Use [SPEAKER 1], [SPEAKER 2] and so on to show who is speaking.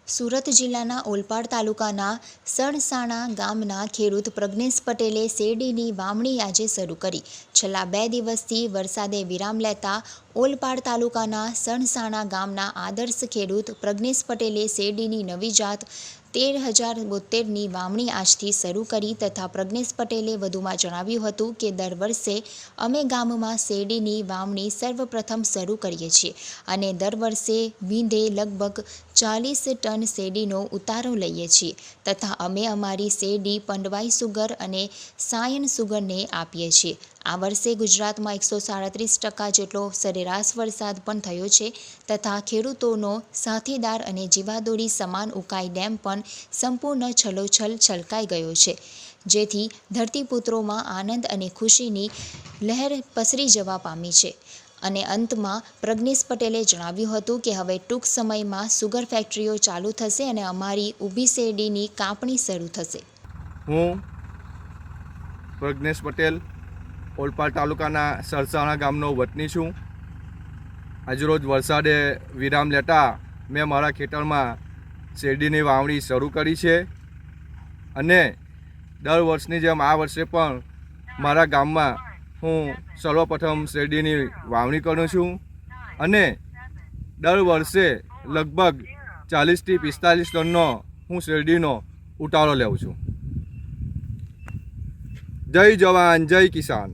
[SPEAKER 1] સુરત જિલ્લાના ઓલપાડ તાલુકાના સણસાણા ગામના ખેડૂત પ્રજ્ઞેશ પટેલે શેરડીની વાવણી આજે શરૂ કરી। છેલ્લા 2 દિવસથી વરસાદે વિરામ લેતા ઓલપાડ તાલુકાના સણસાણા ગામના આદર્શ ખેડૂત પ્રજ્ઞેશ પટેલે શેરડીની નવી જાત 13,072ની વાવણી આજથી શરૂ કરી તથા પ્રજ્ઞેશ પટેલે વધુમાં જણાવ્યું હતું કે દર વર્ષે અમે ગામમાં શેરડીની વાવણી સર્વપ્રથમ શરૂ કરીએ છીએ અને દર વર્ષે વીંધે લગભગ 40 ટન શેરડીનો ઉતારો લઈએ છીએ તથા અમે અમારી શેરડી પંડવાઈ સુગર અને સાયન સુગરને આપીએ છીએ। આ વર્ષે ગુજરાતમાં 137% જેટલો સરેરાશ વરસાદ પણ થયો છે તથા ખેડૂતોનો સાથીદાર અને જીવાદોરી સમાન ઉકાઈ ડેમ પણ સંપૂર્ણ છલોછલ છલકાઈ ગયો છે, જેથી ધરતીપુત્રોમાં આનંદ અને ખુશીની લહેર પસરી જવા પામી છે। અને અંતમાં પ્રજ્ઞેશ પટેલે જણાવ્યું હતું કે હવે ટૂંક સમયમાં સુગર ફેક્ટરીઓ ચાલુ થશે અને અમારી ઊભી શેરડીની કાપણી શરૂ થશે।
[SPEAKER 2] હું પ્રજ્ઞેશ પટેલ ઓલપાડ તાલુકાના સરસાણા ગામનો વતની છું। આજરોજ વરસાદે વિરામ લેતા મેં મારા ખેતરમાં શેરડીની વાવણી શરૂ કરી છે અને દર વર્ષની જેમ આ વર્ષે પણ મારા ગામમાં હું સર્વપ્રથમ શેરડીની વાવણી કરું છું અને દર વર્ષે લગભગ 40થી 45 ટનનો હું શેરડીનો ઉતારો લઉં છું। જય જવાન જય કિસાન।